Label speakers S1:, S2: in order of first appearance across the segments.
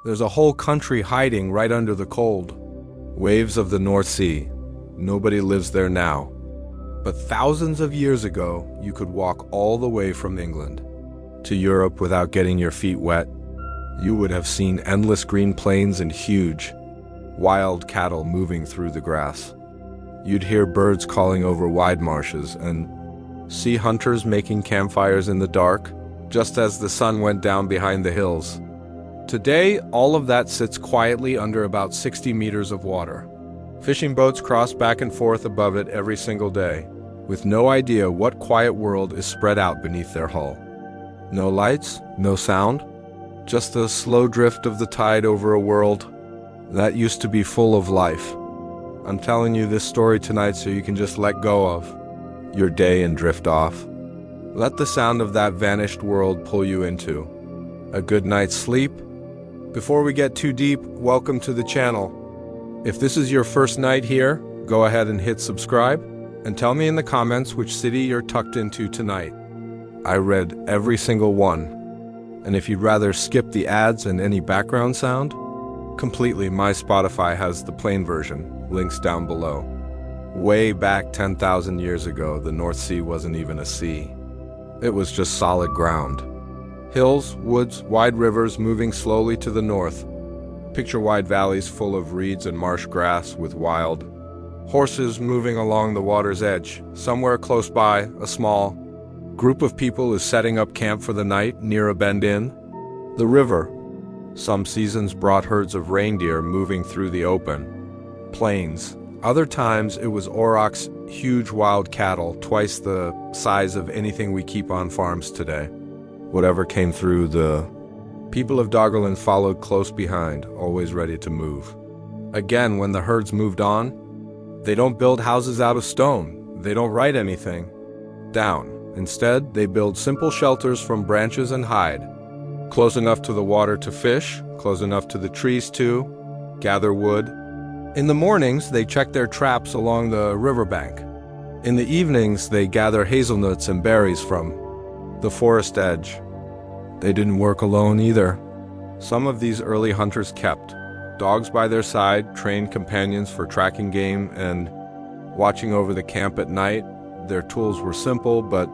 S1: There's a whole country hiding right under the cold. Waves of the North Sea. Nobody lives there now. But thousands of years ago, you could walk all the way from England to Europe without getting your feet wet. You would have seen endless green plains and huge, wild cattle moving through the grass. You'd hear birds calling over wide marshes and see hunters making campfires in the dark, just as the sun went down behind the hills. Today, all of that sits quietly under about 60 meters of water. Fishing boats cross back and forth above it every single day, with no idea what quiet world is spread out beneath their hull. No lights, no sound, just the slow drift of the tide over a world that used to be full of life. I'm telling you this story tonight so you can just let go of your day and drift off. Let the sound of that vanished world pull you into a good night's sleep. Before we get too deep, welcome to the channel. If this is your first night here, go ahead and hit subscribe and tell me in the comments which city you're tucked into tonight. I read every single one. And if you'd rather skip the ads and any background sound, completely, my Spotify has the plain version, links down below. Way back 10,000 years ago, the North Sea wasn't even a sea. It was just solid ground. Hills, woods, wide rivers moving slowly to the north. Picture wide valleys full of reeds and marsh grass with wild horses moving along the water's edge. Somewhere close by, a small group of people is setting up camp for the night near a bend in the river. Some seasons brought herds of reindeer moving through the open plains. Other times it was aurochs, huge wild cattle, twice the size of anything we keep on farms today. Whatever came through, the people of Doggerland followed close behind, always ready to move. Again, when the herds moved on, they don't build houses out of stone. They don't write anything down. Instead, they build simple shelters from branches and hide. Close enough to the water to fish, close enough to the trees to gather wood. In the mornings, they check their traps along the riverbank. In the evenings, they gather hazelnuts and berries from the forest edge. They didn't work alone either. Some of these early hunters kept dogs by their side, trained companions for tracking game and watching over the camp at night. Their tools were simple but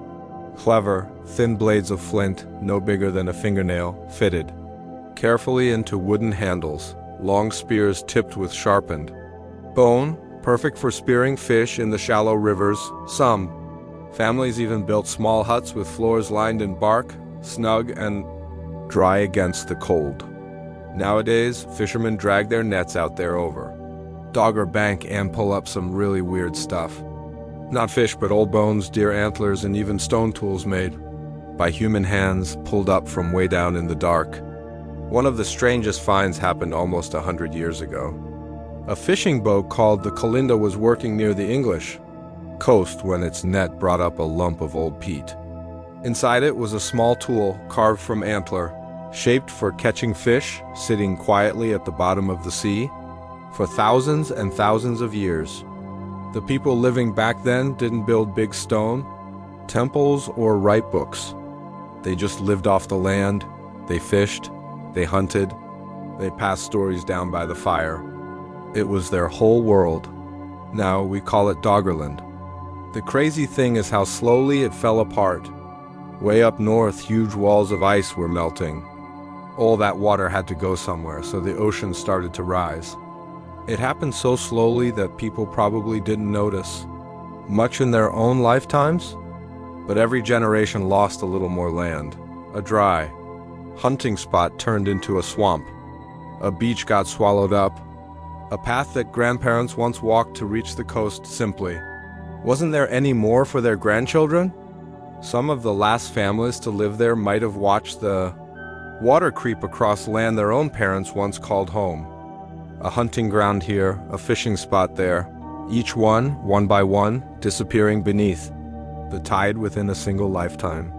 S1: clever, thin blades of flint, no bigger than a fingernail, fitted carefully into wooden handles, long spears tipped with sharpened bone, perfect for spearing fish in the shallow rivers. Some families even built small huts with floors lined in bark, snug and dry against the cold. Nowadays, fishermen drag their nets out there over Dogger Bank and pull up some really weird stuff. Not fish, but old bones, deer antlers, and even stone tools made by human hands pulled up from way down in the dark. One of the strangest finds happened almost 100 years ago. A fishing boat called the Calinda was working near the English coast when its net brought up a lump of old peat. Inside it was a small tool carved from antler, shaped for catching fish, sitting quietly at the bottom of the sea for thousands and thousands of years. The people living back then didn't build big stone temples or write books. They just lived off the land. They fished, they hunted, they passed stories down by the fire. It was their whole world. Now we call it Doggerland. The crazy thing is how slowly it fell apart. Way up north, huge walls of ice were melting. All that water had to go somewhere, so the ocean started to rise. It happened so slowly that people probably didn't notice much in their own lifetimes, but every generation lost a little more land. A dry hunting spot turned into a swamp. A beach got swallowed up. A path that grandparents once walked to reach the coast simply wasn't there any more for their grandchildren. Some of the last families to live there might have watched the water creep across land their own parents once called home. A hunting ground here, a fishing spot there, each one by one, disappearing beneath the tide within a single lifetime.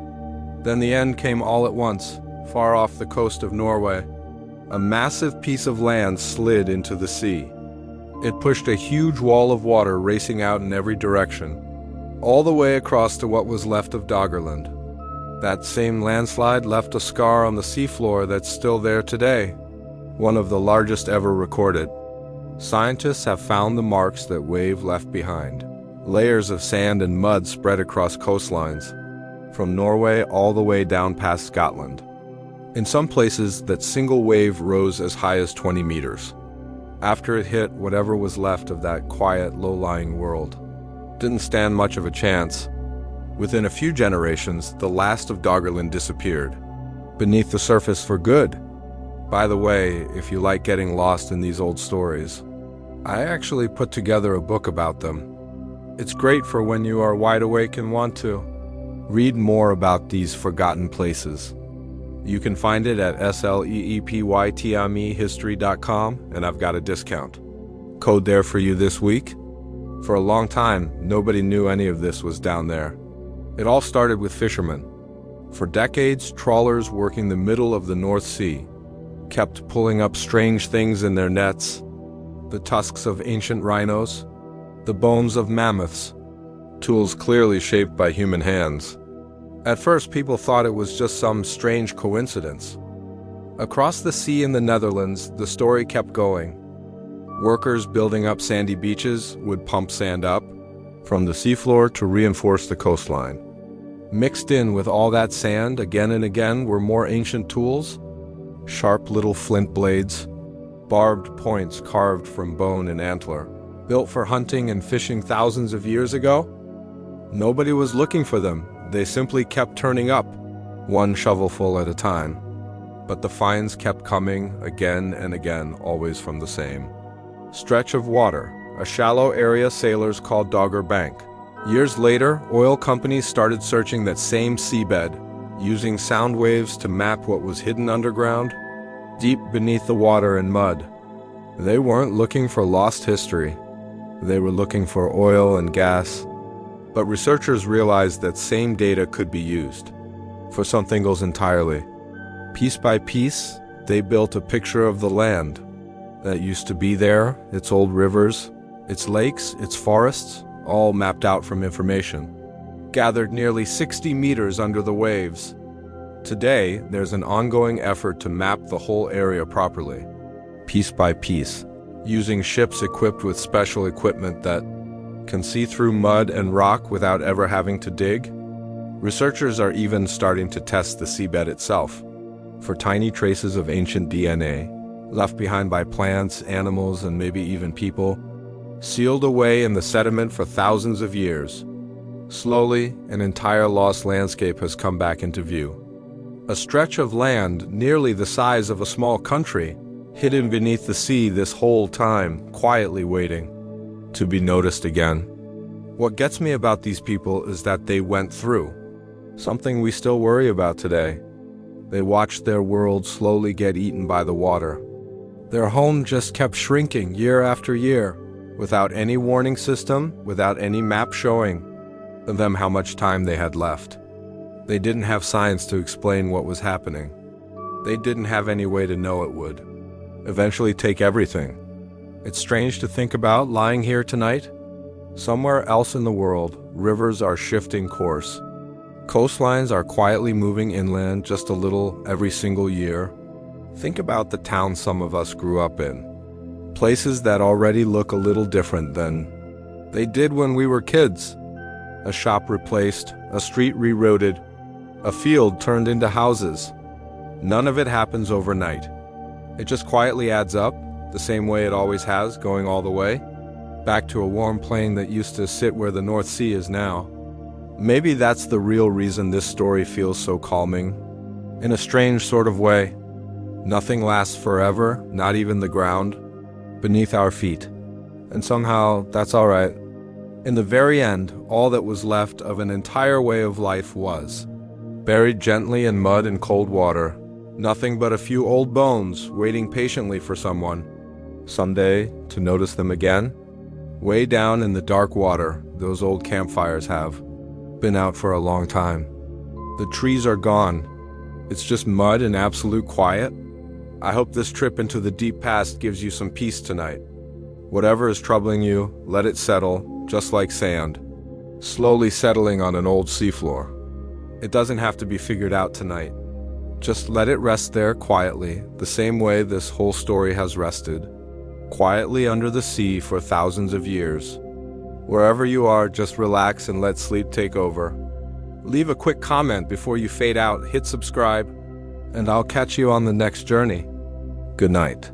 S1: Then the end came all at once, far off the coast of Norway. A massive piece of land slid into the sea. It pushed a huge wall of water racing out in every direction, all the way across to what was left of Doggerland. That same landslide left a scar on the seafloor that's still there today. one of the largest ever recorded. Scientists have found the marks that wave left behind. Layers of sand and mud spread across coastlines, from Norway all the way down past Scotland. In some places, that single wave rose as high as 20 meters. After it hit whatever was left of that quiet, low-lying world, didn't stand much of a chance. Within a few generations, the last of Doggerland disappeared, beneath the surface for good. By the way, if you like getting lost in these old stories, I actually put together a book about them. It's great for when you are wide awake and want to read more about these forgotten places. You can find it at sleepytimehistory.com, and I've got a discount code there for you this week. For a long time, nobody knew any of this was down there. It all started with fishermen. For decades, trawlers working the middle of the North Sea kept pulling up strange things in their nets: the tusks of ancient rhinos, the bones of mammoths, tools clearly shaped by human hands. At first, people thought it was just some strange coincidence. Across the sea in the Netherlands, the story kept going. Workers building up sandy beaches would pump sand up from the seafloor to reinforce the coastline. Mixed in with all that sand again and again were more ancient tools: sharp little flint blades, barbed points carved from bone and antler, built for hunting and fishing thousands of years ago. Nobody was looking for them. They simply kept turning up, one shovelful at a time. But the finds kept coming again and again, always from the same stretch of water, a shallow area sailors called Dogger Bank. Years later, oil companies started searching that same seabed, using sound waves to map what was hidden underground, deep beneath the water and mud. They weren't looking for lost history. They were looking for oil and gas. But researchers realized that same data could be used for something else entirely. Piece by piece, they built a picture of the land that used to be there, its old rivers, its lakes, its forests, all mapped out from information gathered nearly 60 meters under the waves. Today, there's an ongoing effort to map the whole area properly, piece by piece, using ships equipped with special equipment that can see through mud and rock without ever having to dig. Researchers are even starting to test the seabed itself for tiny traces of ancient DNA left behind by plants, animals, and maybe even people, sealed away in the sediment for thousands of years. Slowly, an entire lost landscape has come back into view. A stretch of land nearly the size of a small country, hidden beneath the sea this whole time, quietly waiting to be noticed again. What gets me about these people is that they went through something we still worry about today. They watched their world slowly get eaten by the water. Their home just kept shrinking year after year, without any warning system, without any map showing them how much time they had left. They didn't have science to explain what was happening. They didn't have any way to know it would eventually take everything. It's strange to think about lying here tonight. Somewhere else in the world, rivers are shifting course. Coastlines are quietly moving inland just a little every single year. Think about the towns some of us grew up in. Places that already look a little different than they did when we were kids. A shop replaced, a street rerouted, a field turned into houses. None of it happens overnight. It just quietly adds up, the same way it always has, going all the way back to a warm plain that used to sit where the North Sea is now. Maybe that's the real reason this story feels so calming. In a strange sort of way, nothing lasts forever, not even the ground beneath our feet. And somehow, that's all right. In the very end, all that was left of an entire way of life was buried gently in mud and cold water. Nothing but a few old bones waiting patiently for someone, someday, to notice them again. Way down in the dark water, those old campfires have been out for a long time. The trees are gone. It's just mud and absolute quiet. I hope this trip into the deep past gives you some peace tonight. Whatever is troubling you, let it settle, just like sand, slowly settling on an old seafloor. It doesn't have to be figured out tonight. Just let it rest there quietly, the same way this whole story has rested, quietly under the sea for thousands of years. Wherever you are, just relax and let sleep take over. Leave a quick comment before you fade out, hit subscribe, and I'll catch you on the next journey. Good night.